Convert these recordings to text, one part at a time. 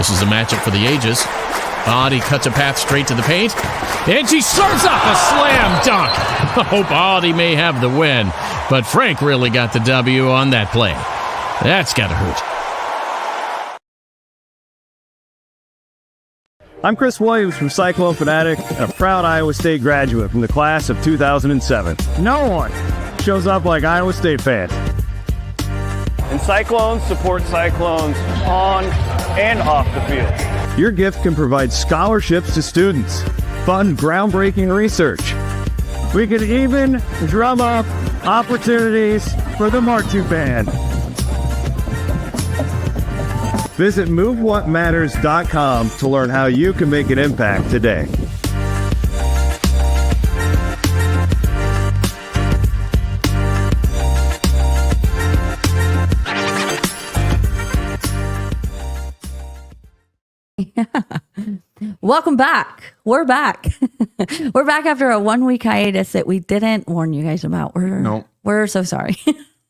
This is a matchup for the ages. Audi cuts a path straight to the paint, and she serves up a slam dunk. Oh, Audi may have the win, but Frank really got the W on that play. That's got to hurt. I'm Chris Williams from Cyclone Fanatic and a proud Iowa State graduate from the class of 2007. No one shows up like Iowa State fans. And Cyclones support Cyclones on and off the field. Your gift can provide scholarships to students, fund groundbreaking research. We could even drum up opportunities for the marching band. Visit MoveWhatMatters.com to learn how you can make an impact today. Welcome back. We're back. We're back after a 1-week hiatus that we didn't warn you guys about. We're so sorry.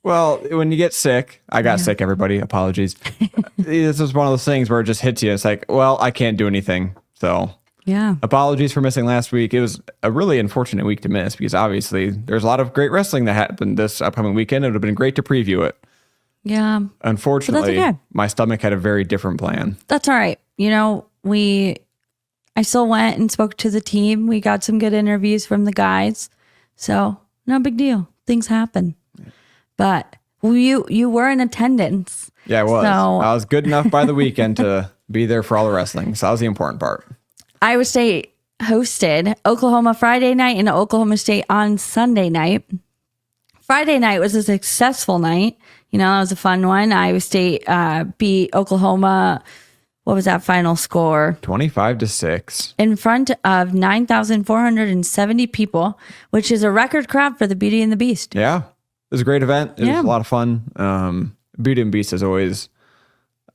Well, when you get sick, I got sick, everybody. Apologies. This is one of those things where it just hits you. It's like, well, I can't do anything. So, yeah. Apologies for missing last week. It was a really unfortunate week to miss because obviously there's a lot of great wrestling that happened this upcoming weekend. It would have been great to preview it. Yeah. Unfortunately, okay. My stomach had a very different plan. That's all right. You know, I still went and spoke to the team. We got some good interviews from the guys. So, no big deal. Things happen. But you were in attendance. Yeah, I was. So, I was good enough by the weekend to be there for all the wrestling. So that was the important part. Iowa State hosted Oklahoma Friday night and Oklahoma State on Sunday night. Friday night was a successful night. You know, that was a fun one. Iowa State beat Oklahoma. What was that final score? 25-6. In front of 9,470 people, which is a record crowd for the Beauty and the Beast. Yeah. It was a great event. It was a lot of fun. Beauty and Beast is always,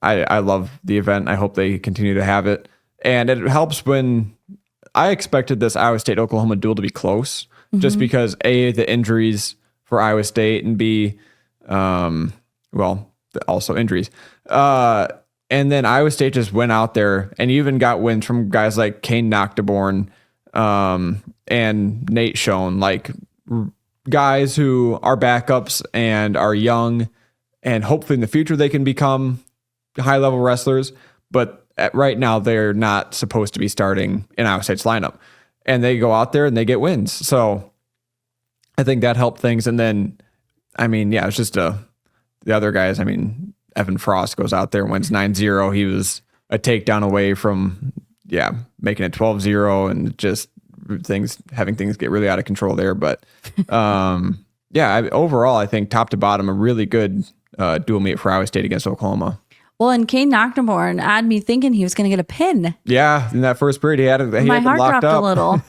I love the event. I hope they continue to have it. And it helps when I expected this Iowa State-Oklahoma duel to be close, just because A, the injuries for Iowa State, and B, also injuries. And then Iowa State just went out there and even got wins from guys like Kane Noctiborn and Nate Schoen, like guys who are backups and are young, and hopefully in the future they can become high-level wrestlers. But right now they're not supposed to be starting in Iowa State's lineup. And they go out there and they get wins. So I think that helped things. And then, it's just the other guys. Evan Frost goes out there and wins 9-0. He was a takedown away from, making it 12-0 and just having things get really out of control there. But overall, I think top to bottom, a really good dual meet for Iowa State against Oklahoma. Well, and Kane Noctiborn had me thinking he was going to get a pin. Yeah, in that first period, he had my heart locked dropped up a little.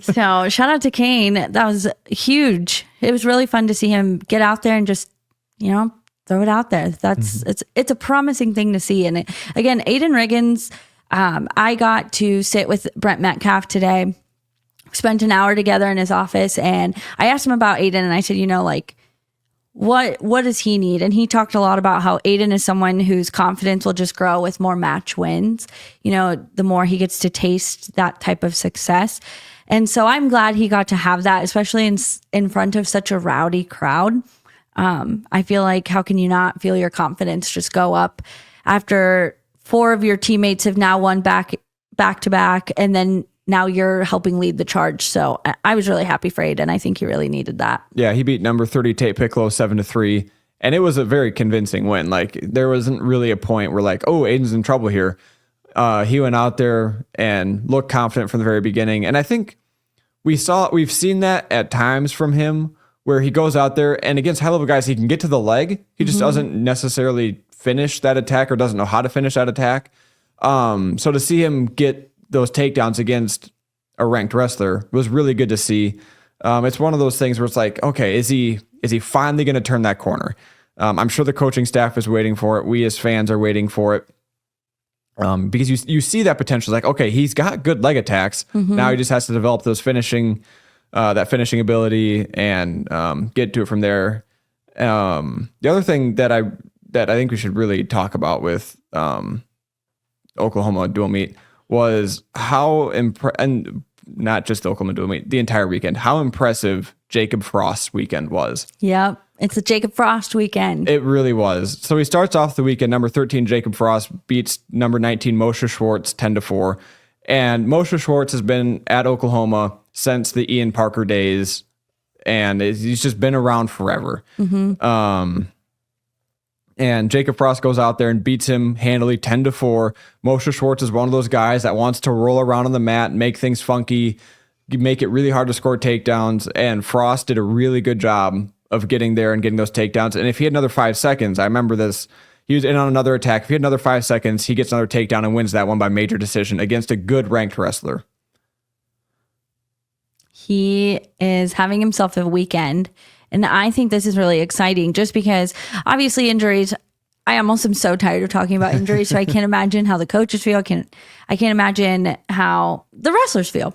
So shout out to Kane. That was huge. It was really fun to see him get out there and just, throw it out there. It's a promising thing to see. And again, Aiden Riggins, I got to sit with Brent Metcalf today. Spent an hour together in his office, and I asked him about Aiden, and I said, what does he need? And he talked a lot about how Aiden is someone whose confidence will just grow with more match wins. The more he gets to taste that type of success. And so I'm glad he got to have that, especially in front of such a rowdy crowd. I feel like, how can you not feel your confidence just go up after 4 of your teammates have now won back to back, and then now you're helping lead the charge. So I was really happy for Aiden. I think he really needed that. Yeah, he beat number 30 Tate Piccolo 7-3, and it was a very convincing win. Like, there wasn't really a point where like, oh, Aiden's in trouble here. He went out there and looked confident from the very beginning, and I think we've seen that at times from him, where he goes out there and against high-level guys, he can get to the leg. He just doesn't necessarily finish that attack or doesn't know how to finish that attack. So to see him get those takedowns against a ranked wrestler was really good to see. It's one of those things where it's like, okay, is he finally going to turn that corner? I'm sure the coaching staff is waiting for it. We as fans are waiting for it. Because you see that potential, like, okay, he's got good leg attacks. Now he just has to develop those finishing ability and get to it from there. The other thing that I think we should really talk about with Oklahoma dual meet was how and not just the Oklahoma dual meet, the entire weekend, how impressive Jacob Frost's weekend was. Yep. It's a Jacob Frost weekend. It really was. So he starts off the weekend. Number 13, Jacob Frost beats number 19, Moshe Schwartz 10-4. And Moshe Schwartz has been at Oklahoma since the Ian Parker days. And he's just been around forever. And Jacob Frost goes out there and beats him handily 10-4. Moshe Schwartz is one of those guys that wants to roll around on the mat, make things funky, make it really hard to score takedowns. And Frost did a really good job of getting there and getting those takedowns. And if he had another 5 seconds, I remember this, he was in on another attack. If he had another 5 seconds, he gets another takedown and wins that one by major decision against a good ranked wrestler. He is having himself a weekend. And I think this is really exciting just because obviously injuries, I almost am so tired of talking about injuries. So I can't imagine how the coaches feel. I can't imagine how the wrestlers feel.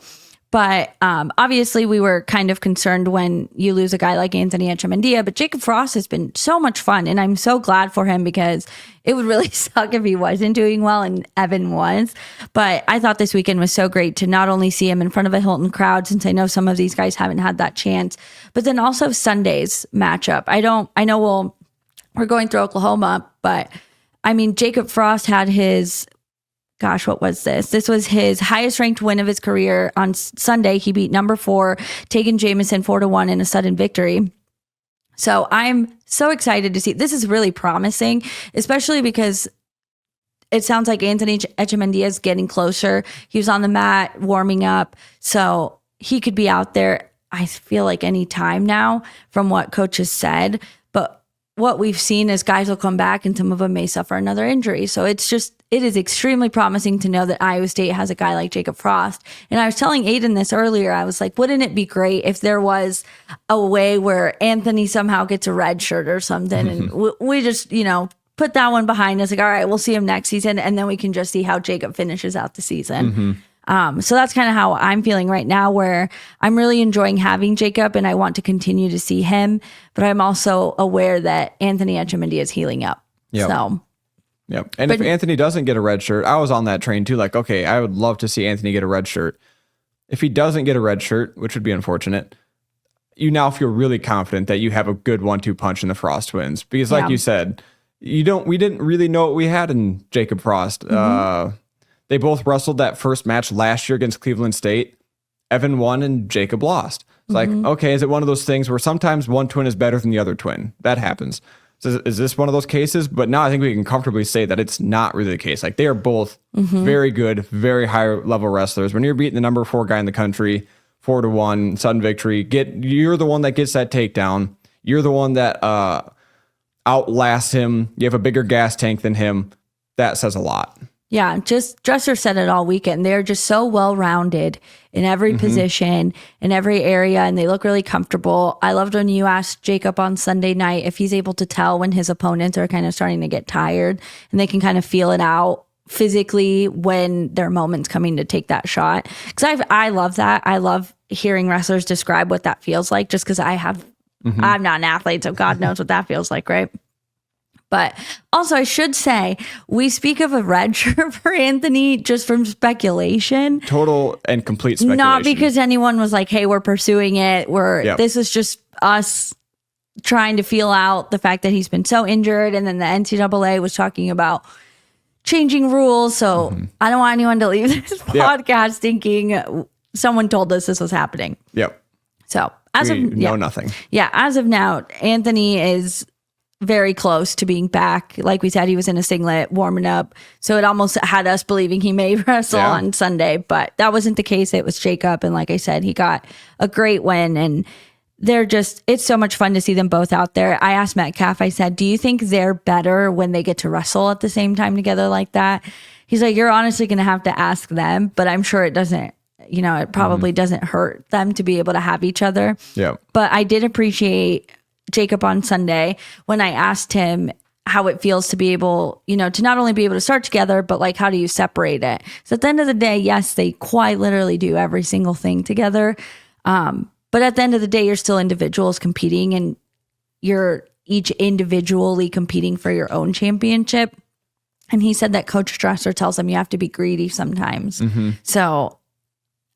But obviously we were kind of concerned when you lose a guy like Anthony Echemendia, but Jacob Frost has been so much fun. And I'm so glad for him because it would really suck if he wasn't doing well and Evan was. But I thought this weekend was so great to not only see him in front of a Hilton crowd, since I know some of these guys haven't had that chance, but then also Sunday's matchup. I know we're going through Oklahoma, but I mean, Jacob Frost had his, gosh, what was this? This was his highest ranked win of his career on Sunday. He beat number 4, Tegan Jamison 4-1 in a sudden victory. So I'm so excited to see. This is really promising, especially because it sounds like Anthony Echemendia is getting closer. He was on the mat warming up, so he could be out there, I feel like, any time now from what coaches said. But what we've seen is guys will come back and some of them may suffer another injury. So it is extremely promising to know that Iowa State has a guy like Jacob Frost. And I was telling Aiden this earlier. I was like, wouldn't it be great if there was a way where Anthony somehow gets a red shirt or something and we just, put that one behind us. Like, all right, we'll see him next season. And then we can just see how Jacob finishes out the season. So that's kind of how I'm feeling right now, where I'm really enjoying having Jacob and I want to continue to see him, but I'm also aware that Anthony Echemendia is healing up. Yep. So, yep. And if Anthony doesn't get a red shirt, I was on that train too. Like, okay, I would love to see Anthony get a red shirt. If he doesn't get a red shirt, which would be unfortunate, you now feel really confident that you have a good 1-2 punch in the Frost twins. Because like you said, we didn't really know what we had in Jacob Frost. They both wrestled that first match last year against Cleveland State. Evan won and Jacob lost. It's like, okay, is it one of those things where sometimes one twin is better than the other twin? That happens. So is this one of those cases? But now I think we can comfortably say that it's not really the case. Like, they are both very good, very high level wrestlers. When you're beating the number 4 guy in the country, 4-1, sudden victory, you're the one that gets that takedown. You're the one that outlasts him. You have a bigger gas tank than him. That says a lot. Yeah, just Dresser said it all weekend. They're just so well-rounded in every position, in every area, and they look really comfortable. I loved when you asked Jacob on Sunday night if he's able to tell when his opponents are kind of starting to get tired and they can kind of feel it out physically when their moment's coming to take that shot. Because I love that. I love hearing wrestlers describe what that feels like, just because I'm not an athlete, so God knows what that feels like, right? But also, I should say, we speak of a red shirt for Anthony just from speculation. Total and complete speculation. Not because anyone was like, hey, we're pursuing it. This is just us trying to feel out the fact that he's been so injured. And then the NCAA was talking about changing rules. So I don't want anyone to leave this podcast thinking someone told us this was happening. Yep. So we know nothing. Yeah, as of now, Anthony is very close to being back. Like we said, he was in a singlet warming up. So it almost had us believing he may wrestle on Sunday, but that wasn't the case. It was Jacob. And like I said, he got a great win and it's so much fun to see them both out there. I asked Metcalf, I said, do you think they're better when they get to wrestle at the same time together like that? He's like, you're honestly going to have to ask them, but I'm sure it doesn't, it probably doesn't hurt them to be able to have each other. Yeah. But I did appreciate Jacob on Sunday when I asked him how it feels to be able, to not only be able to start together, but like, how do you separate it? So at the end of the day, yes, they quite literally do every single thing together. But at the end of the day, you're still individuals competing and you're each individually competing for your own championship. And he said that Coach Dresser tells him you have to be greedy sometimes. So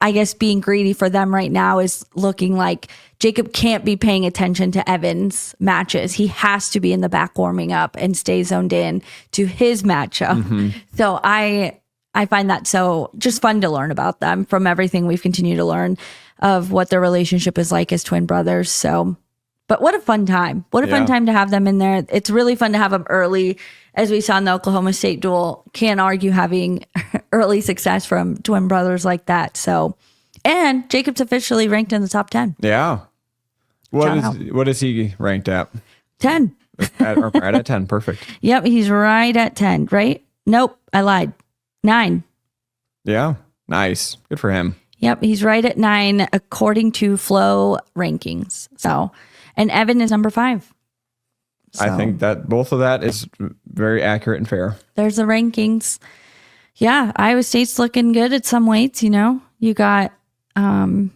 I guess being greedy for them right now is looking like Jacob can't be paying attention to Evan's matches. He has to be in the back warming up and stay zoned in to his matchup. So I find that so just fun to learn about them from everything we've continued to learn of what their relationship is like as twin brothers. So, but what a fun time. What a fun time to have them in there. It's really fun to have them early. As we saw in the Oklahoma State duel, can't argue having early success from twin brothers like that. So, and Jacob's officially ranked in the top 10. Yeah. What is he ranked at? 10. Right at 10. Perfect. Yep, he's right at 10, right? Nope, I lied. 9. Yeah. Nice. Good for him. Yep, he's right at 9 according to Flow rankings. So, and Evan is number 5. So, I think that both of that is very accurate and fair. There's the rankings. Yeah, Iowa State's looking good at some weights, you know. You got, who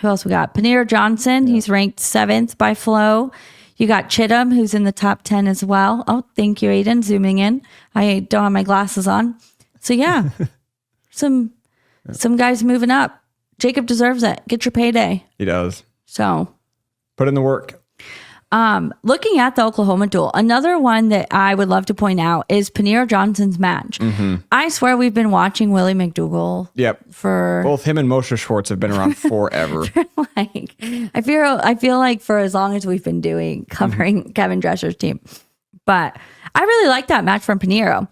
else we got? Panera Johnson, he's ranked 7th by Flow. You got Chittum, who's in the top 10 as well. Oh, thank you, Aiden, zooming in. I don't have my glasses on. So yeah, some guys moving up. Jacob deserves it. Get your payday. He does. So put in the work. Looking at the Oklahoma duel, another one that I would love to point out is Panera Johnson's match. I swear we've been watching Willie McDougall. Yep. For both him and Moshe Schwartz have been around forever. like, I feel like for as long as we've been covering Kevin Dresser's team. But I really like that match from Panera.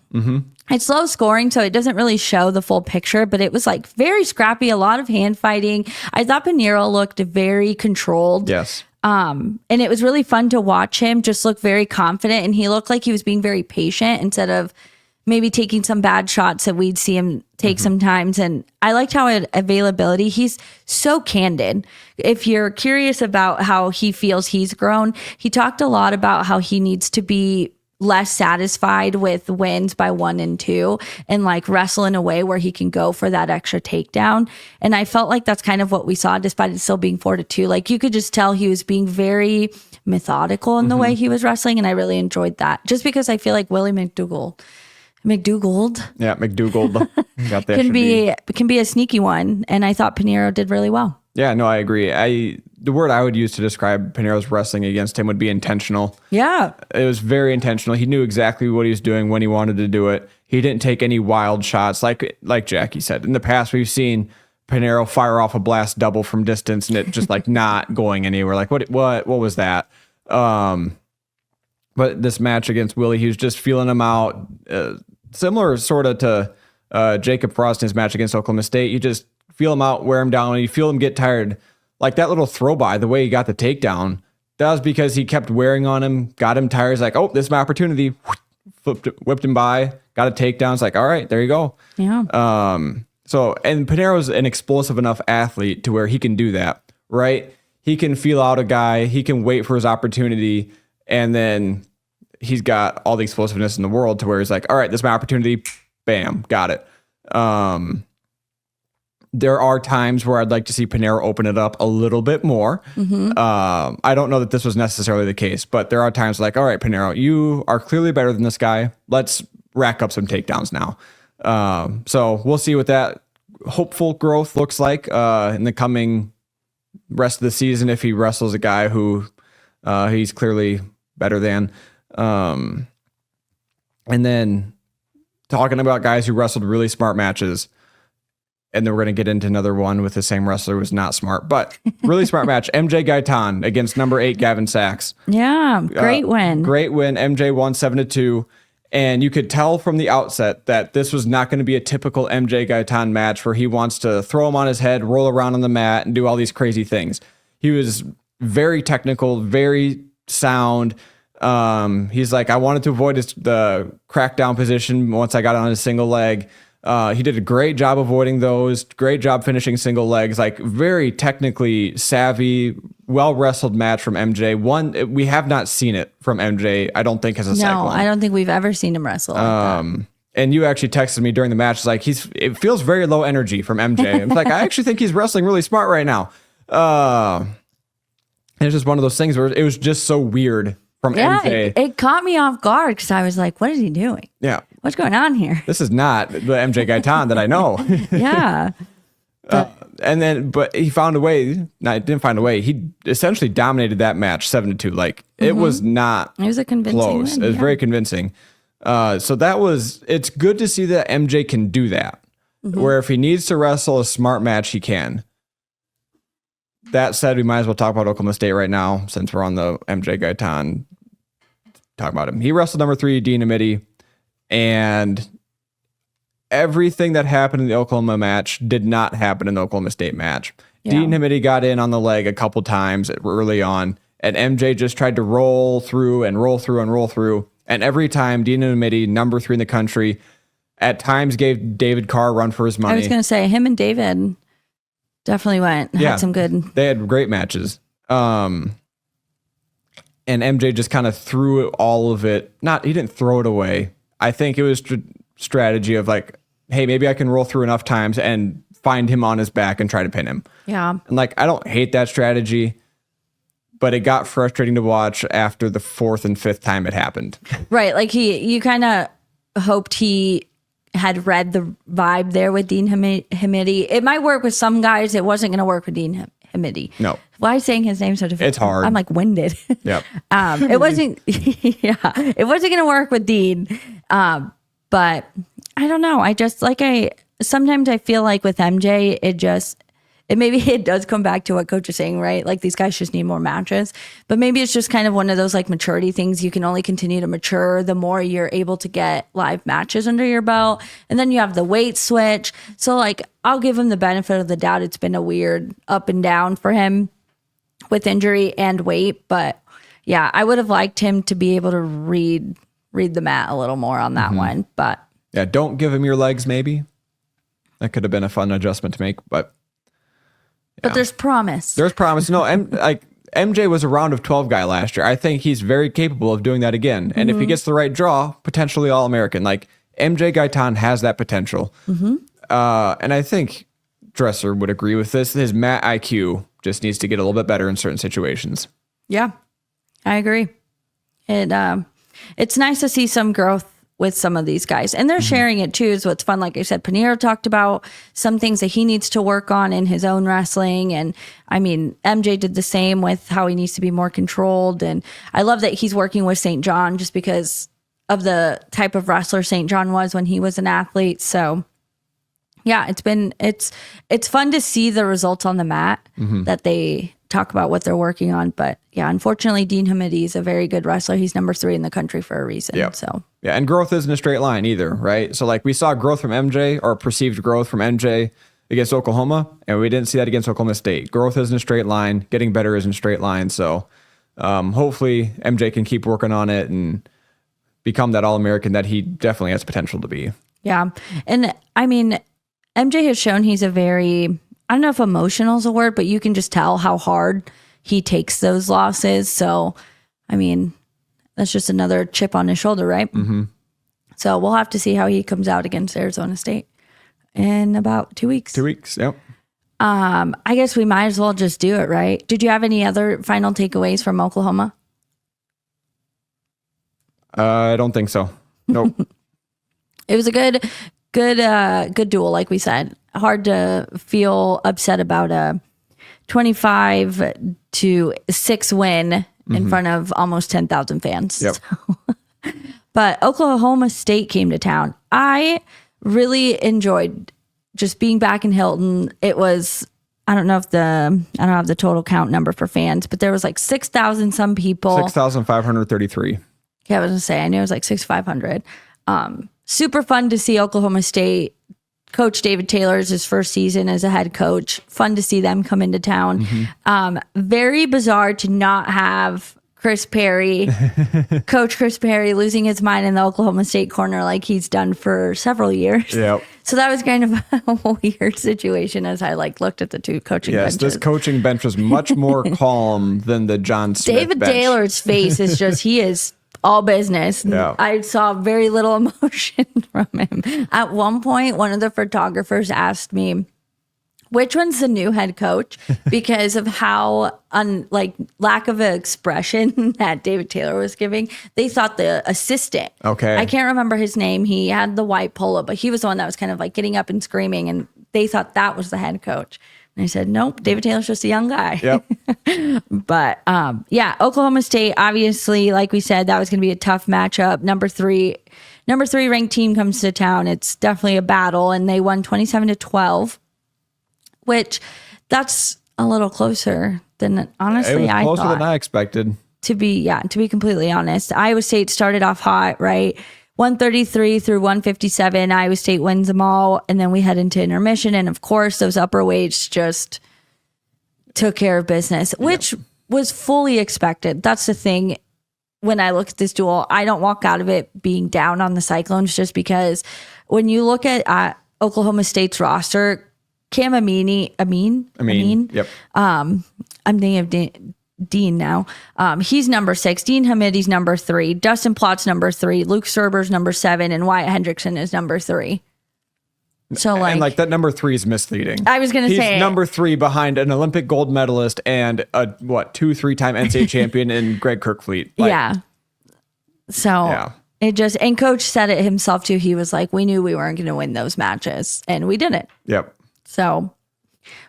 It's low scoring, so it doesn't really show the full picture, but it was like very scrappy, a lot of hand fighting. I thought Panera looked very controlled. Yes. And it was really fun to watch him just look very confident, and he looked like he was being very patient instead of maybe taking some bad shots that we'd see him take sometimes. And I liked how availability, he's so candid. If you're curious about how he feels he's grown, he talked a lot about how he needs to be less satisfied with wins by 1 and 2 and like wrestle in a way where he can go for that extra takedown. And I felt like that's kind of what we saw, despite it still being 4-2. Like you could just tell he was being very methodical in the way he was wrestling. And I really enjoyed that just because I feel like Willie McDougall. Yeah, McDougall got the can be a sneaky one. And I thought Panera did really well. Yeah, no, I agree. The word I would use to describe Panero's wrestling against him would be intentional. Yeah. It was very intentional. He knew exactly what he was doing when he wanted to do it. He didn't take any wild shots like Jackie said. In the past, we've seen Panero fire off a blast double from distance and it just like not going anywhere. Like what was that? But this match against Willie, he was just feeling him out. Similar sort of to Jacob Frost in his match against Oklahoma State. You just feel him out, wear him down, and you feel him get tired. Like that little throw by, the way he got the takedown, that was because he kept wearing on him, got him tired. He's like, oh, this is my opportunity. Whipped him by, got a takedown. It's like, all right, there you go. Yeah. So, and Panero's an explosive enough athlete to where he can do that, right? He can feel out a guy, he can wait for his opportunity, and then he's got all the explosiveness in the world to where he's like, all right, this is my opportunity. Bam, got it. There are times where I'd like to see Panera open it up a little bit more. I don't know that this was necessarily the case, but there are times like, all right, Panera, you are clearly better than this guy. Let's rack up some takedowns now. So we'll see what that hopeful growth looks like in the coming rest of the season if he wrestles a guy who he's clearly better than. And then talking about guys who wrestled really smart matches, and then we're going to get into another one with the same wrestler who was not smart, but really smart match. MJ Gaitan against number 8 Gavin Sachs. Yeah, great win. Great win. MJ won 7-2. And you could tell from the outset that this was not going to be a typical MJ Gaitan match where he wants to throw him on his head, roll around on the mat, and do all these crazy things. He was very technical, very sound. He's like, I wanted to avoid the crackdown position once I got on his single leg. He did a great job avoiding those, great job finishing single legs, like very technically savvy, well wrestled match from MJ. One, we have not seen it from MJ, I don't think, as a Cyclone. No, I don't think we've ever seen him wrestle like that. And you actually texted me during the match, it's like, it feels very low energy from MJ. It's like, I actually think he's wrestling really smart right now. And it's just one of those things where it was just so weird from Yeah, MJ. it caught me off guard because I was like, what is he doing? Yeah. What's going on here? This is not the MJ Gaitan that I know. Yeah. But he found a way. No, he didn't find a way. He essentially dominated that match 7-2. Like, it was not It was a convincing close. win, It was yeah. very convincing. So it's good to see that MJ can do that. Where if he needs to wrestle a smart match, he can. That said, we might as well talk about Oklahoma State right now, since we're on the MJ Gaitan. Talk about him. He wrestled number 3, Dean Amity, and everything that happened in the Oklahoma match did not happen in the Oklahoma State match. Yeah. Dean Amity got in on the leg a couple times early on, and MJ just tried to roll through and roll through and roll through. And every time, Dean Amity, number 3 in the country, at times gave David Carr a run for his money. I was going to say, him and David definitely had some good. They had great matches. And MJ just kind of threw all of it. He didn't throw it away. I think it was strategy of like, hey, maybe I can roll through enough times and find him on his back and try to pin him. Yeah. And like, I don't hate that strategy, but it got frustrating to watch after the 4th and 5th time it happened. Right. Like you kind of hoped he had read the vibe there with Dean Hamidi. It might work with some guys. It wasn't going to work with Dean Hamidi. No. Why is saying his name so difficult? It's hard. I'm like winded. Yep. It wasn't. Yeah, it wasn't going to work with Dean. But I don't know. Sometimes I feel like with MJ, maybe it does come back to what coach is saying, right? Like these guys just need more matches, but maybe it's just kind of one of those like maturity things. You can only continue to mature the more you're able to get live matches under your belt. And then you have the weight switch. So like, I'll give him the benefit of the doubt. It's been a weird up and down for him with injury and weight, but yeah, I would have liked him to be able to read the mat a little more on that one, but Yeah. Don't give him your legs. Maybe that could have been a fun adjustment to make, but there's promise. there's promise. No, MJ was a round of 12 guy last year. I think he's very capable of doing that again. And if he gets the right draw, potentially All-American. Like MJ Gaitan has that potential. And I think Dresser would agree with this. His mat IQ just needs to get a little bit better in certain situations. Yeah, I agree. It's nice to see some growth with some of these guys, and they're sharing it too. Is what's fun. Like I said, Panero talked about some things that he needs to work on in his own wrestling, and I mean MJ did the same with how he needs to be more controlled. And I love that he's working with St. John just because of the type of wrestler St. John was when he was an athlete. So yeah, it's fun to see the results on the mat that they talk about what they're working on. But yeah, unfortunately, Dean Hamidi is a very good wrestler. He's number 3 in the country for a reason. Yep. So yeah, and growth isn't a straight line either, right? So like we saw growth from MJ or perceived growth from MJ against Oklahoma, and we didn't see that against Oklahoma State. Growth isn't a straight line. Getting better isn't a straight line. So hopefully MJ can keep working on it and become that All-American that he definitely has potential to be. yeah, and I mean MJ has shown he's a very, I don't know if emotional is a word, but you can just tell how hard he takes those losses. So, I mean, that's just another chip on his shoulder, right? Mm-hmm. So we'll have to see how he comes out against Arizona State in about 2 weeks. 2 weeks, yep. I guess we might as well just do it, right? Did you have any other final takeaways from Oklahoma? I don't think so. Nope. It was a good duel, like we said. Hard to feel upset about a 25-6 win in front of almost 10,000 fans. Yep. But Oklahoma State came to town. I really enjoyed just being back in Hilton. It was, I don't have the total count number for fans, but there was like 6,000 some people. 6,533. Yeah, I was gonna say, I knew it was like 6,500. Super fun to see Oklahoma State. Coach David Taylor is his first season as a head coach. Fun to see them come into town. Very bizarre to not have Chris Perry, Coach Chris Perry, losing his mind in the Oklahoma State corner like he's done for several years. Yep. So that was kind of a weird situation as I looked at the two coaching benches. This coaching bench was much more calm than the John Smith David bench. Taylor's face is just, he is all business. Yeah. I saw very little emotion from him. At one point, one of the photographers asked me, which one's the new head coach because of how lack of expression that David Taylor was giving. They thought the assistant. Okay. I can't remember his name. He had the white polo, but he was the one that was kind of like getting up and screaming, and they thought that was the head coach. And I said, nope, David Taylor's just a young guy. Yep. But yeah, Oklahoma State, obviously, like we said, that was going to be a tough matchup. Number three ranked team comes to town. It's definitely a battle, and they won 27-12, which that's a little closer than honestly I thought. Closer than I expected. To be completely honest. Iowa State started off hot, right? 133 through 157. Iowa State wins them all. And then we head into intermission. And of course, those upper weights just took care of business, which was fully expected. That's the thing. When I look at this duel, I don't walk out of it being down on the Cyclones, just because when you look at Oklahoma State's roster, Cam Amin. Yep. I'm thinking of Dean now. He's number 6. Dean Hamidi's number 3. Dustin Plott's number 3. Luke Serber's number 7. And Wyatt Hendrickson is number 3. So like that number 3 is misleading. I was going to say he's number 3 behind an Olympic gold medalist and a 2-3-time NCAA champion in Greg Kirkfleet. So it just, and coach said it himself too. He was like, we knew we weren't going to win those matches, and we didn't. Yep. So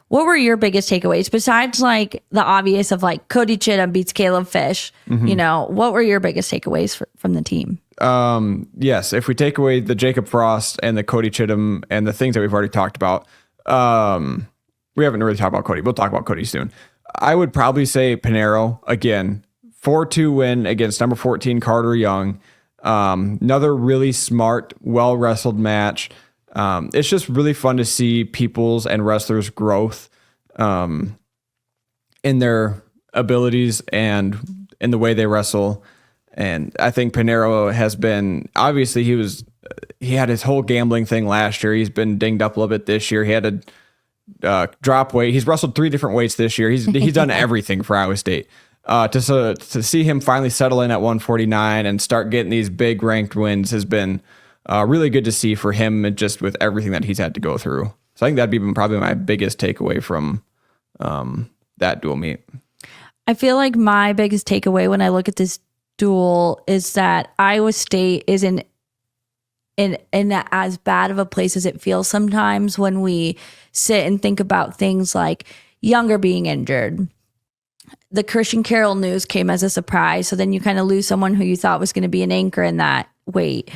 what were your biggest takeaways besides like the obvious of like Cody Chittum beats Caleb Fish? What were your biggest takeaways from the team? Yes, if we take away the Jacob Frost and the Cody Chittum and the things that we've already talked about, we haven't really talked about Cody. We'll talk about Cody soon. I would probably say Pinheiro, again, 4-2 win against number 14 Carter Young. Another really smart, well-wrestled match. It's just really fun to see people's and wrestlers' growth in their abilities and in the way they wrestle. And I think Pinheiro has been, obviously he had his whole gambling thing last year. He's been dinged up a little bit this year. He had to drop weight. He's wrestled 3 different weights this year. He's done everything for Iowa State. To see him finally settle in at 149 and start getting these big ranked wins has been really good to see for him, and just with everything that he's had to go through. So I think that'd be probably my biggest takeaway from that dual meet. I feel like my biggest takeaway when I look at this duel is that Iowa State isn't in as bad of a place as it feels sometimes when we sit and think about things like Younger being injured. The Christian Carroll news came as a surprise. So then you kind of lose someone who you thought was going to be an anchor in that weight.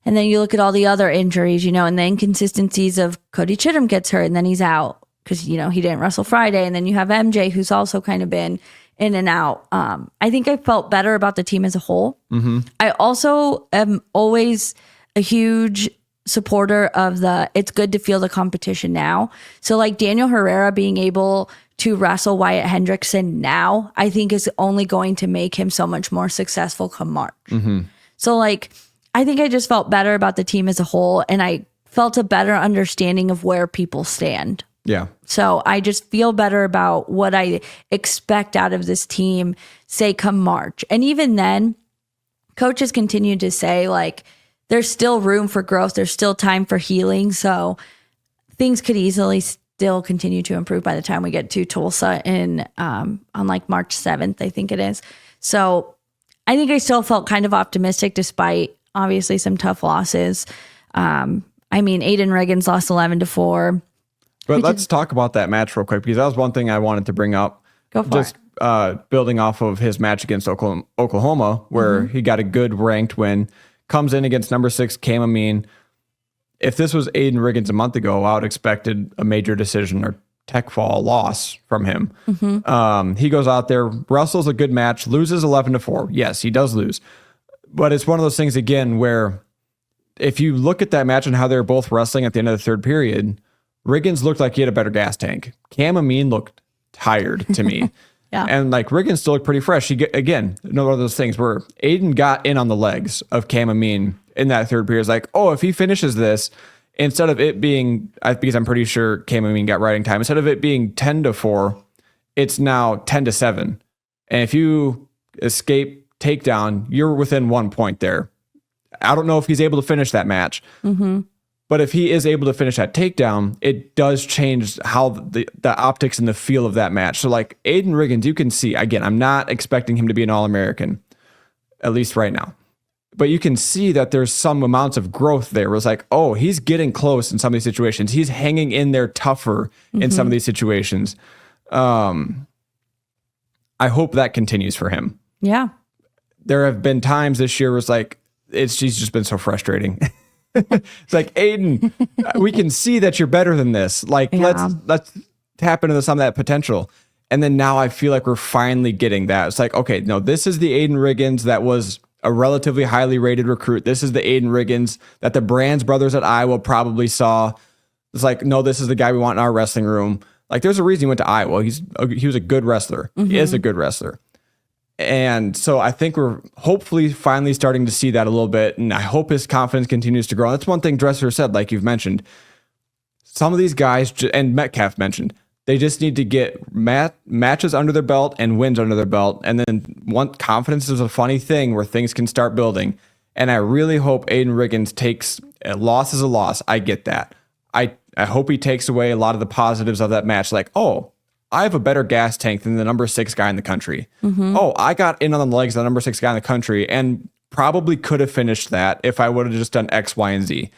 And then you look at all the other injuries, and the inconsistencies of Cody Chittum gets hurt and then he's out because, he didn't wrestle Friday. And then you have MJ, who's also kind of been in and out. I think I felt better about the team as a whole. Mm-hmm. I also am always a huge supporter of it's good to feel the competition now. So like Daniel Herrera being able to wrestle Wyatt Hendrickson now, I think is only going to make him so much more successful come March. Mm-hmm. So like, I think I just felt better about the team as a whole, and I felt a better understanding of where people stand. Yeah. So I just feel better about what I expect out of this team, say come March. And even then, coaches continue to say like, there's still room for growth. There's still time for healing. So things could easily still continue to improve by the time we get to Tulsa on like March 7th, I think it is. So I think I still felt kind of optimistic despite obviously some tough losses. Aiden Riggins lost 11-4. But let's talk about that match real quick, because that was one thing I wanted to bring up. Go for it. Building off of his match against Oklahoma, where he got a good ranked win, comes in against number 6 Cam Amin. If this was Aiden Riggins a month ago, I would have expected a major decision or tech fall loss from him. Mm-hmm. He goes out there, wrestles a good match, loses 11-4. Yes, he does lose. But it's one of those things, again, where if you look at that match and how they were both wrestling at the end of the third period, Riggins looked like he had a better gas tank. Cam Amin looked tired to me. Yeah. And like Riggins still looked pretty fresh. Again, one of those things where Aiden got in on the legs of Cam Amin in that third period. It's like, if he finishes this, instead of it being, because I'm pretty sure Cam Amin got riding time, instead of it being 10-4, it's now 10-7. And if you escape takedown, you're within 1 point there. I don't know if he's able to finish that match. Mm-hmm. But if he is able to finish that takedown, it does change how the optics and the feel of that match. So like Aiden Riggins, you can see, again, I'm not expecting him to be an All-American, at least right now. But you can see that there's some amounts of growth there. Where it's like, oh, he's getting close in some of these situations. He's hanging in there tougher in some of these situations. I hope that continues for him. Yeah. There have been times this year where it's like, she's just been so frustrating. It's like, Aiden, we can see that you're better than this. Like, let's tap into some of that potential. And then now I feel like we're finally getting that. It's like, okay, no, this is the Aiden Riggins that was a relatively highly rated recruit. This is the Aiden Riggins that the Brands brothers at Iowa probably saw. It's like, no, this is the guy we want in our wrestling room. Like, there's a reason he went to Iowa. He was a good wrestler. He is a good wrestler. And so I think we're hopefully finally starting to see that a little bit. And I hope his confidence continues to grow. And that's one thing Dresser said, like you've mentioned. Some of these guys, and Metcalf mentioned, they just need to get matches under their belt and wins under their belt. And then confidence is a funny thing where things can start building. And I really hope Aiden Riggins takes a loss as a loss. I get that. I hope he takes away a lot of the positives of that match. Like, oh, I have a better gas tank than the number 6 guy in the country. Oh, I got in on the legs of the number 6 guy in the country and probably could have finished that if I would have just done X, Y, and Z.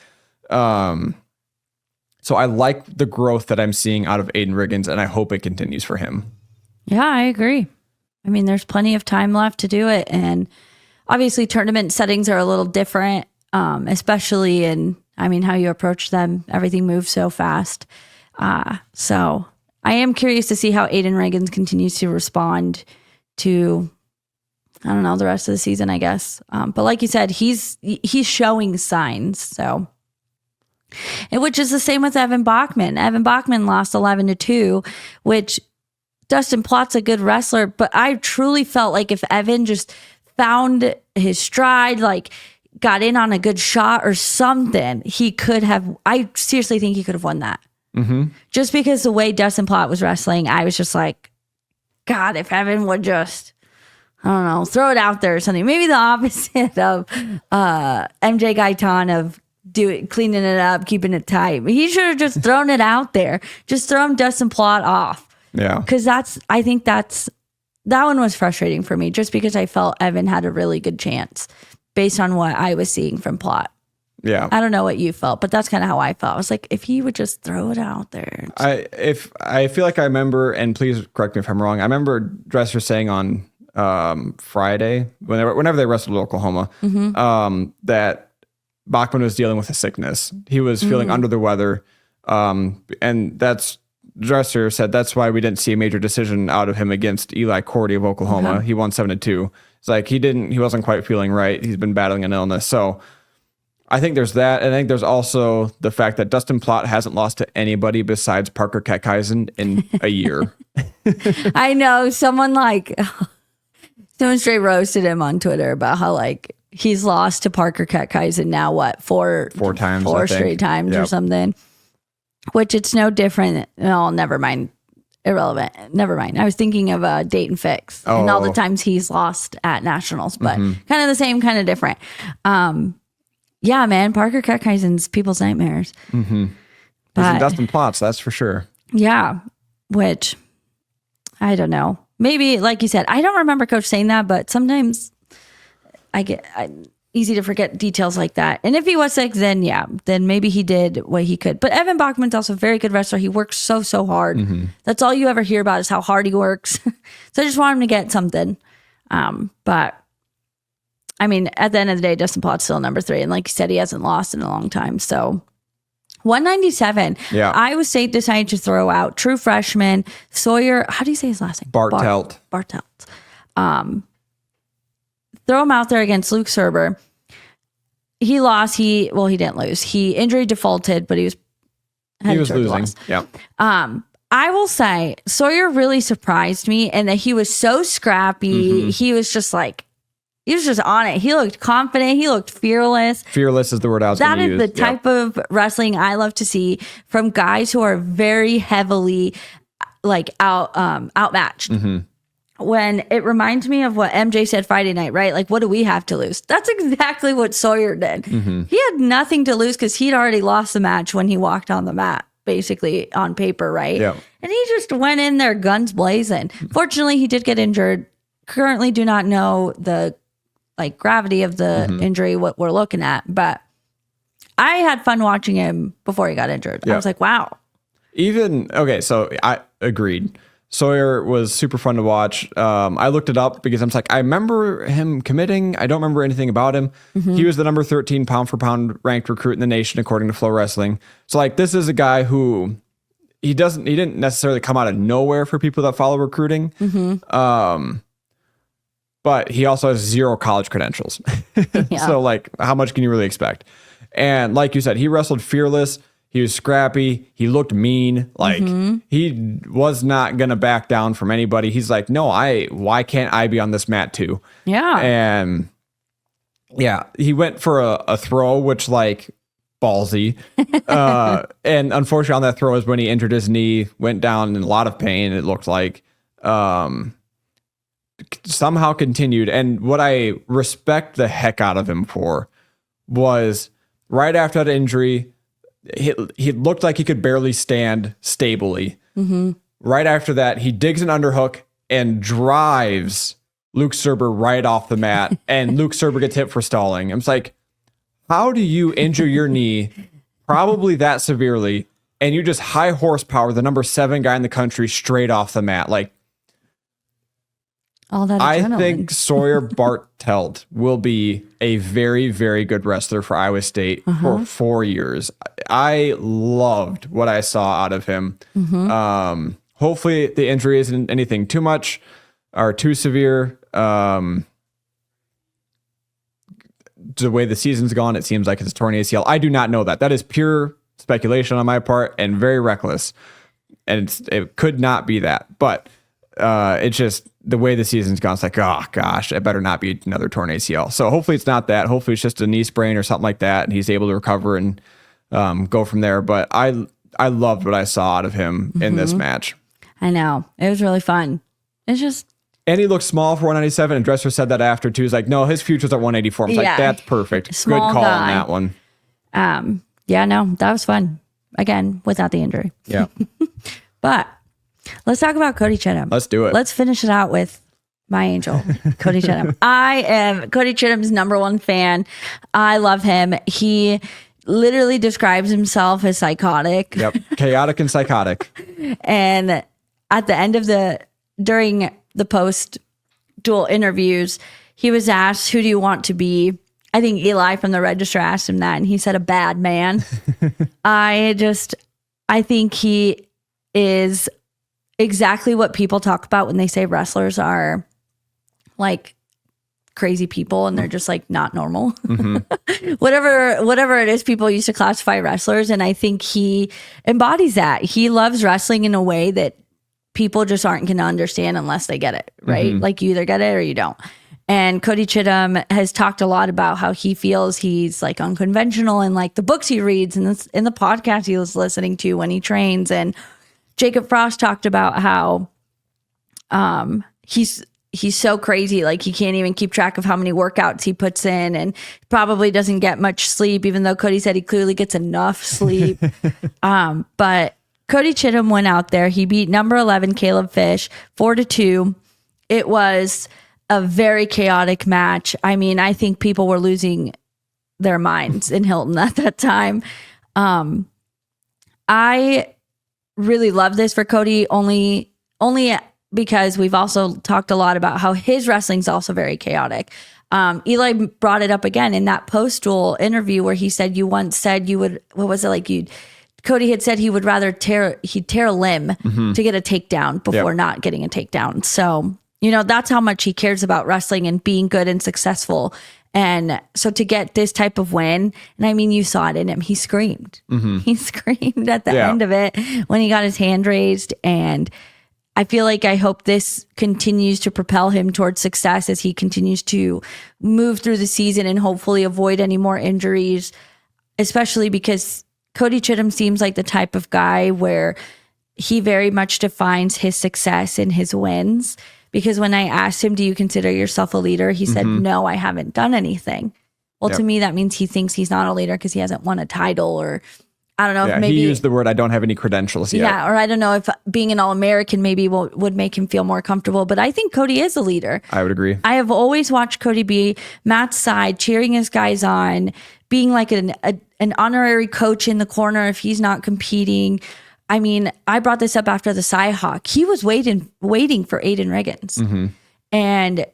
So I like the growth that I'm seeing out of Aiden Riggins, and I hope it continues for him. Yeah, I agree. I mean, there's plenty of time left to do it. And obviously tournament settings are a little different, especially in, I mean, how you approach them. Everything moves so fast. So I am curious to see how Aiden Riggins continues to respond to, I don't know, the rest of the season, I guess. But like you said, he's showing signs. So, and which is the same with Evan Bachman. Evan Bachman lost 11-2, which Dustin Plott's a good wrestler, but I truly felt like if Evan just found his stride, like got in on a good shot or something, he could have, I seriously think he could have won that. Just because the way Dustin Plott was wrestling, I was just like, God, if Evan would just, I don't know, throw it out there or something. Maybe the opposite of MJ Gaitan of cleaning it up, keeping it tight. He should have just thrown it out there. Just thrown Dustin Plott off. Yeah. Because I think that one was frustrating for me just because I felt Evan had a really good chance based on what I was seeing from Plott. Yeah. I don't know what you felt, but that's kind of how I felt. I was like, if he would just throw it out there. I feel like I remember, and please correct me if I'm wrong, I remember Dresser saying on Friday, whenever they wrestled Oklahoma, that Bachman was dealing with a sickness. He was feeling under the weather. And Dresser said that's why we didn't see a major decision out of him against Eli Cordy of Oklahoma. He won 7-2. It's like he wasn't quite feeling right. He's been battling an illness. So I think there's that. And I think there's also the fact that Dustin Plott hasn't lost to anybody besides Parker Keckheisen in a year. I know. Someone straight roasted him on Twitter about how he's lost to Parker Keckheisen now, what, four times, four straight times or something, which it's no different. Oh, never mind. Irrelevant. Never mind. I was thinking of Dayton Fix and all the times he's lost at nationals, but kind of the same, kind of different. Yeah, man, Parker Keckheisen's people's nightmares. But Dustin Plotts, that's for sure. Yeah, which I don't know. Maybe, like you said, I don't remember Coach saying that, but sometimes easy to forget details like that. And if he was sick, then maybe he did what he could. But Evan Bachman's also a very good wrestler. He works so hard. That's all you ever hear about is how hard he works. So I just want him to get something. But I mean, at the end of the day, Dustin Plott's still number 3. And like you said, he hasn't lost in a long time. So 197. Yeah. Iowa State decided to throw out true freshman Sawyer. How do you say his last name? Bartelt. Throw him out there against Luke Serber. He lost. He didn't lose. He injury defaulted, but he was losing. Loss. Yeah. I will say Sawyer really surprised me and that he was so scrappy. He was just on it. He looked confident. He looked fearless. Fearless is the word I was going to use. That is the type of wrestling I love to see from guys who are very heavily outmatched. when it reminds me of what MJ said Friday night, right? Like, what do we have to lose? That's exactly what Sawyer did. He had nothing to lose because he'd already lost the match when he walked on the mat, basically on paper, right? Yeah. And he just went in there guns blazing. Fortunately, he did get injured. Currently do not know the gravity of the injury, what we're looking at, but I had fun watching him before he got injured. I was like, wow. So I agreed. Sawyer was super fun to watch. I looked it up because I'm like, I remember him committing. I don't remember anything about him. He was the number 13 pound for pound ranked recruit in the nation, according to Flow Wrestling. So like, this is a guy who he didn't necessarily come out of nowhere for people that follow recruiting. But he also has 0 college credentials. So like, how much can you really expect? And like you said, he wrestled fearless. He was scrappy. He looked mean. Like he was not going to back down from anybody. He's like, no, why can't I be on this mat too? Yeah. And yeah, he went for a throw, which like ballsy. And unfortunately on that throw is when he injured his knee, went down in a lot of pain. It looked like, somehow continued. And what I respect the heck out of him for was right after that injury, he looked like he could barely stand stably. Right after that, he digs an underhook and drives Luke Serber right off the mat, and Luke Serber gets hit for stalling. I'm just like, how do you injure your knee probably that severely, and you just high horsepower the number 7 guy in the country straight off the mat? Like, all that I adrenaline. think Sawyer Bartelt will be a very, very good wrestler for Iowa State for 4 years. I loved what I saw out of him. Hopefully the injury isn't anything too much or too severe. The way the season's gone, it seems like it's a torn ACL. I do not know that. That is pure speculation on my part and very reckless. And it could not be that. But it's just the way the season's gone. It's like, oh gosh, it better not be another torn ACL. So hopefully it's not that. Hopefully it's just a knee sprain or something like that, and he's able to recover and go from there. But I loved what I saw out of him in this match. I know, it was really fun. It's just, and he looked small for 197. And Dresser said that after too. He's like, no, his future's at 184. I'm like, that's perfect. Small Good call guy. on that one. Yeah, no, that was fun. Again, without the injury. Yeah. But let's talk about Cody Chittum. Let's do it. Let's finish it out with my angel, Cody Chittum. I am Cody Chittum's number 1 fan. I love him. He literally describes himself as psychotic. Yep. Chaotic and psychotic. And at the end of during the post dual interviews, he was asked, who do you want to be? I think Eli from the Register asked him that, and he said a bad man. I think he is exactly what people talk about when they say wrestlers are like crazy people and they're just like not normal. Whatever it is people used to classify wrestlers, and I think he embodies that. He loves wrestling in a way that people just aren't going to understand unless they get it, right? Like you either get it or you don't. And Cody Chittum has talked a lot about how he feels he's like unconventional and like the books he reads and in the podcast he was listening to when he trains. And Jacob Frost talked about how he's so crazy, like he can't even keep track of how many workouts he puts in and probably doesn't get much sleep, even though Cody said he clearly gets enough sleep. But Cody Chittum went out there. He beat number 11 Caleb Fish 4-2. It was a very chaotic match. I mean, I think people were losing their minds in Hilton at that time. I really love this for Cody only because we've also talked a lot about how his wrestling's also very chaotic. Eli brought it up again in that post-duel interview where he said you once said you would, what was it like Cody had said he would rather tear a limb to get a takedown before not getting a takedown. So, that's how much he cares about wrestling and being good and successful. And so to get this type of win, and I mean, you saw it in him, he screamed. He screamed at the end of it when he got his hand raised. And I hope this continues to propel him towards success as he continues to move through the season and hopefully avoid any more injuries, especially because Cody Chittum seems like the type of guy where he very much defines his success in his wins, because when I asked him, do you consider yourself a leader? He said, no, I haven't done anything. Well, to me, that means he thinks he's not a leader because he hasn't won a title, or I don't know. Yeah, If maybe he used the word, I don't have any credentials yet. Yeah, or I don't know if being an All-American maybe would make him feel more comfortable. But I think Cody is a leader. I would agree. I have always watched Cody be Matt's side, cheering his guys on, being like an honorary coach in the corner if he's not competing. I mean, I brought this up after the Cyhawk. He was waiting for Aiden Riggins. And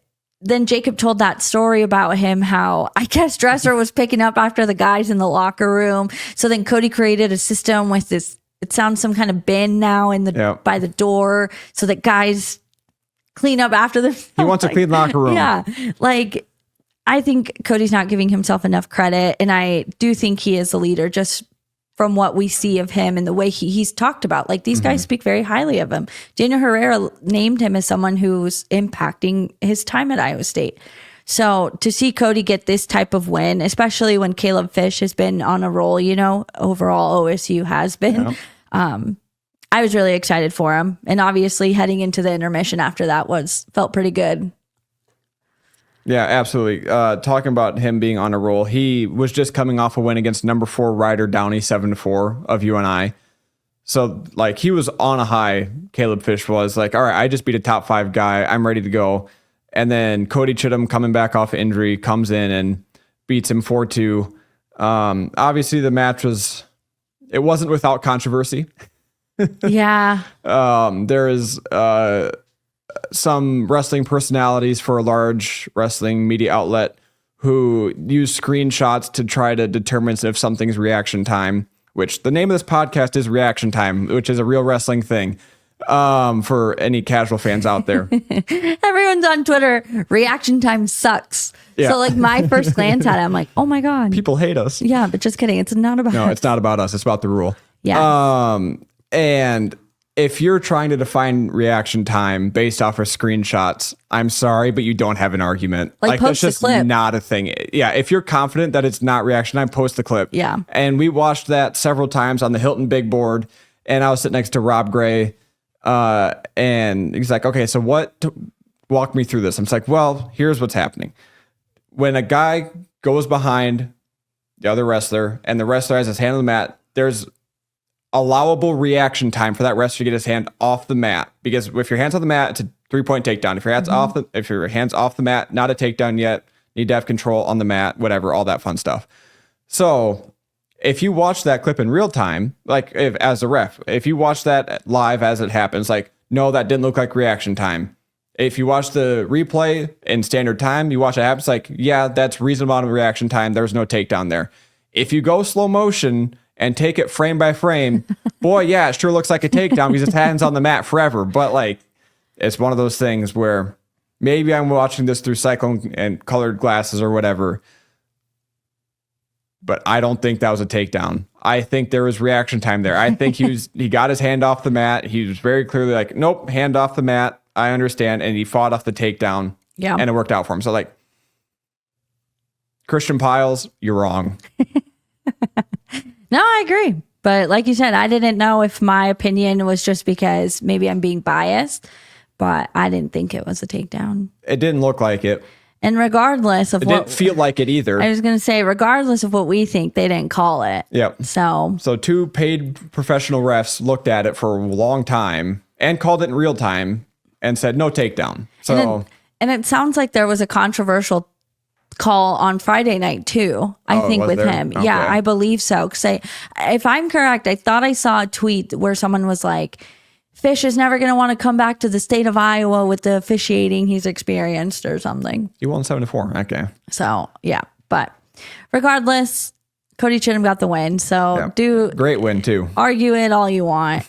then Jacob told that story about him, how I guess Dresser was picking up after the guys in the locker room. So then Cody created a system with this, it sounds some kind of bin now in the by the door so that guys clean up after them. He wants a clean locker room. Yeah. Like, I think Cody's not giving himself enough credit. And I do think he is a leader just from what we see of him and the way he's talked about. Like, these guys speak very highly of him. Daniel Herrera named him as someone who's impacting his time at Iowa State. So to see Cody get this type of win, especially when Caleb Fish has been on a roll, you know, overall OSU has been, I was really excited for him. And obviously heading into the intermission after that felt pretty good. Yeah, absolutely. Talking about him being on a roll, he was just coming off a win against number 4 Ryder Downey, 7-4 of UNI. So, like, he was on a high. Caleb Fish was like, all right, I just beat a top 5 guy. I'm ready to go. And then Cody Chittum, coming back off injury, comes in and beats him 4-2. Obviously, the match wasn't without controversy. Yeah. There is some wrestling personalities for a large wrestling media outlet who use screenshots to try to determine if something's reaction time, which the name of this podcast is Reaction Time, which is a real wrestling thing, for any casual fans out there. Everyone's on Twitter, reaction time sucks. Yeah. So like my first glance at it, I'm like, oh my God. People hate us. Yeah, but just kidding. It's not about No, us. it's not about us. It's about the rule. Yeah. And if you're trying to define reaction time based off of screenshots, I'm sorry, but you don't have an argument. Like that's post the just clip. not a thing. Yeah, if you're confident that it's not reaction time, post the clip. Yeah. And we watched that several times on the Hilton big board, and I was sitting next to Rob Gray, and he's like, okay, so walk me through this. I'm just like, well, here's what's happening. When a guy goes behind the other wrestler and the wrestler has his hand on the mat, there's allowable reaction time for that wrestler to get his hand off the mat, because if your hand's on the mat, it's a 3-point takedown. If your hand's off the mat, not a takedown yet. Need to have control on the mat, whatever, all that fun stuff. So if you watch that clip in real time, like as a ref, if you watch that live as it happens, like, no, that didn't look like reaction time. If you watch the replay in standard time, you watch it happen, it's like, yeah, that's reasonable amount of reaction time. There's no takedown there. If you go slow motion and take it frame by frame, boy, yeah, it sure looks like a takedown because his hand's on the mat forever. But like, it's one of those things where maybe I'm watching this through Cyclone and colored glasses or whatever, but I don't think that was a takedown. I think there was reaction time there. I think he got his hand off the mat. He was very clearly like, nope, hand off the mat. I understand. And he fought off the takedown. Yeah. And it worked out for him. So like, Christian Piles, you're wrong. No, I agree. But like you said, I didn't know if my opinion was just because maybe I'm being biased, but I didn't think it was a takedown. It didn't look like it. And regardless of It didn't feel like it either. I was going to say, regardless of what we think, they didn't call it. Yep. So 2 paid professional refs looked at it for a long time and called it in real time and said no takedown. So and it sounds like there was a controversial call on Friday night too. I think with there? him. Okay. Yeah, I believe so. Because if I'm correct, I thought I saw a tweet where someone was like, Fish is never going to want to come back to the state of Iowa with the officiating he's experienced or something. he won 7-4. Okay. So yeah, but regardless, Cody Chittum got the win. So Yeah. Great win too. argue it all you want.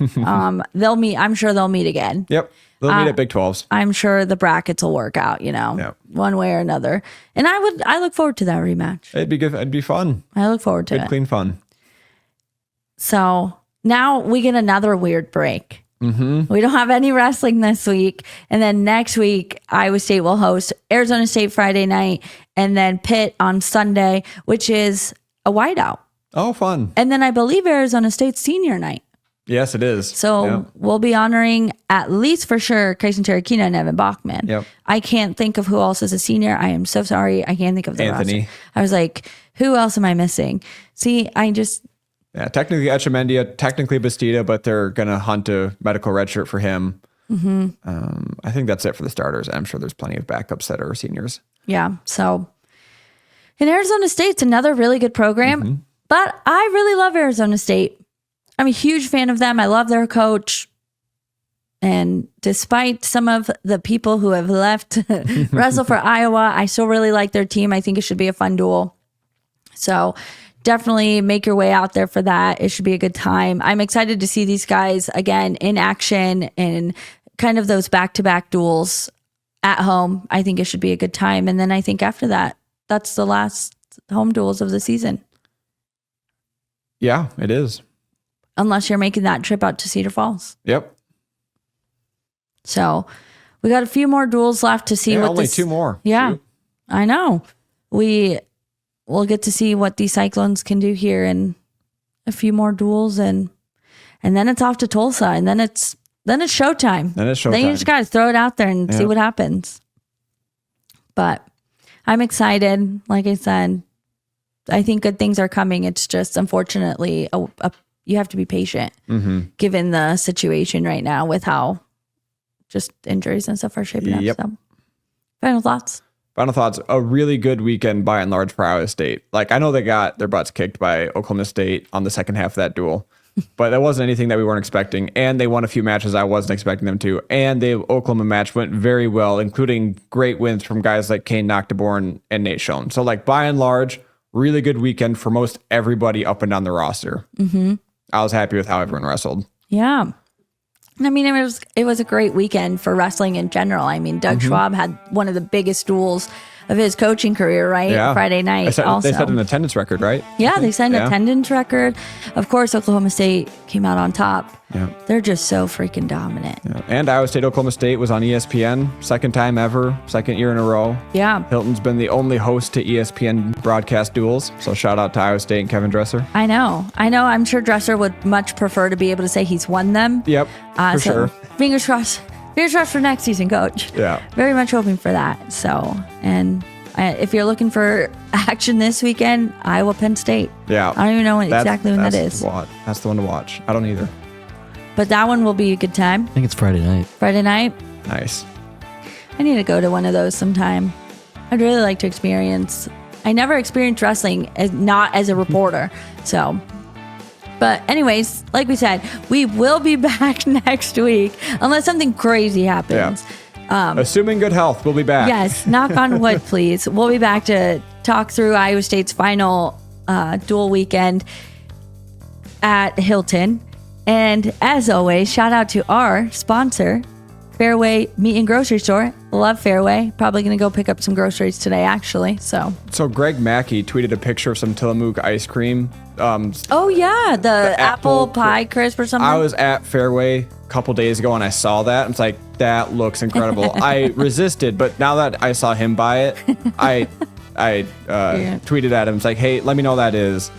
They'll meet. I'm sure they'll meet again. Yep. They'll meet at Big 12s. I'm sure the brackets will work out, one way or another. And I look forward to that rematch. It'd be good. It'd be fun. I look forward to Good, it. clean fun. So now we get another weird break. We don't have any wrestling this week. And then next week, Iowa State will host Arizona State Friday night and then Pitt on Sunday, which is a whiteout. Oh, fun. And then I believe Arizona State's senior night. Yes, it is. So Yep. we'll be honoring at least for sure Kyson Terrakina and Evan Bachman. Yep. I can't think of who else is a senior. I am so sorry. I can't think of the Anthony. roster. I was like, who else am I missing? See, Yeah, technically Echemendia, technically Bastida, but they're going to hunt a medical redshirt for him. I think that's it for the starters. I'm sure there's plenty of backups that are seniors. yeah. So in Arizona State's another really good program, but I really love Arizona State. I'm a huge fan of them. I love their coach. And despite some of the people who have left wrestle for Iowa, I still really like their team. I think it should be a fun duel. So definitely make your way out there for that. It should be a good time. I'm excited to see these guys again in action and kind of those back-to-back duels at home. I think it should be a good time. And then I think after that, that's the last home duels of the season. Yeah, it is. Unless you're making that trip out to Cedar Falls. Yep. So we got a few more duels left to see what only this, 2 more. Yeah, Shoot. I know. We'll get to see what these Cyclones can do here in a few more duels, and then it's off to Tulsa, and then it's showtime. Then it's showtime. Then you just gotta throw it out there and see what happens. But I'm excited. Like I said, I think good things are coming. It's just unfortunately you have to be patient given the situation right now with how just injuries and stuff are shaping up. So, final thoughts? Final thoughts. A really good weekend by and large for Iowa State. Like, I know they got their butts kicked by Oklahoma State on the second half of that duel, but that wasn't anything that we weren't expecting. And they won a few matches I wasn't expecting them to. And the Oklahoma match went very well, including great wins from guys like Kane Noctiborn and Nate Schoen. So, like, by and large, really good weekend for most everybody up and down the roster. I was happy with how everyone wrestled. Yeah. I mean, it was a great weekend for wrestling in general. I mean, Doug Schwab had one of the biggest duels of his coaching career, right? Yeah. Friday night. They set an attendance record, right? Yeah, they set an attendance record. Of course, Oklahoma State came out on top. Yeah. They're just so freaking dominant. Yeah. And Iowa State, Oklahoma State was on ESPN, second time ever, second year in a row. Yeah. Hilton's been the only host to ESPN broadcast duels. So shout out to Iowa State and Kevin Dresser. I know. I'm sure Dresser would much prefer to be able to say he's won them. Yep, for sure. Fingers crossed. Fingers crossed for next season, Coach. Yeah. Very much hoping for that. So, and if you're looking for action this weekend, Iowa Penn State. Yeah. I don't even know exactly when that is. That's the one to watch. I don't either. But that one will be a good time. I think it's Friday night. Friday night. Nice. I need to go to one of those sometime. I'd really like to experience. I never experienced wrestling not as a reporter. So, but anyways, like we said, we will be back next week unless something crazy happens. Yeah. Assuming good health, we'll be back. Yes, knock on wood, please. We'll be back to talk through Iowa State's final dual weekend at Hilton. And as always, shout out to our sponsor, Fareway Meat and Grocery Store. Love Fareway. Probably going to go pick up some groceries today, actually. So Greg Mackey tweeted a picture of some Tillamook ice cream. oh, yeah. The apple pie crisp or something. I was at Fairway a couple days ago and I saw that. It's like, that looks incredible. I resisted, but now that I saw him buy it, I tweeted at him. It's like, hey, let me know that is.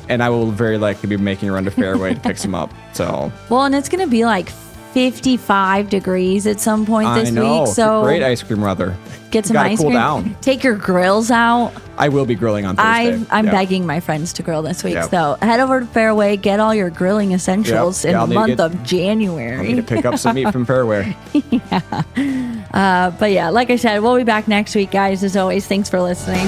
And I will very likely be making a run to Fairway to pick some up. So well, and it's going to be like 55 degrees at some point this week. So great ice cream weather. Get some ice cream. Down. Take your grills out. I will be grilling on Thursday. I'm begging my friends to grill this week. Yep. So head over to Fairway, get all your grilling essentials in the month of January. I need to pick up some meat from Fairway. But yeah, like I said, we'll be back next week, guys. As always, thanks for listening.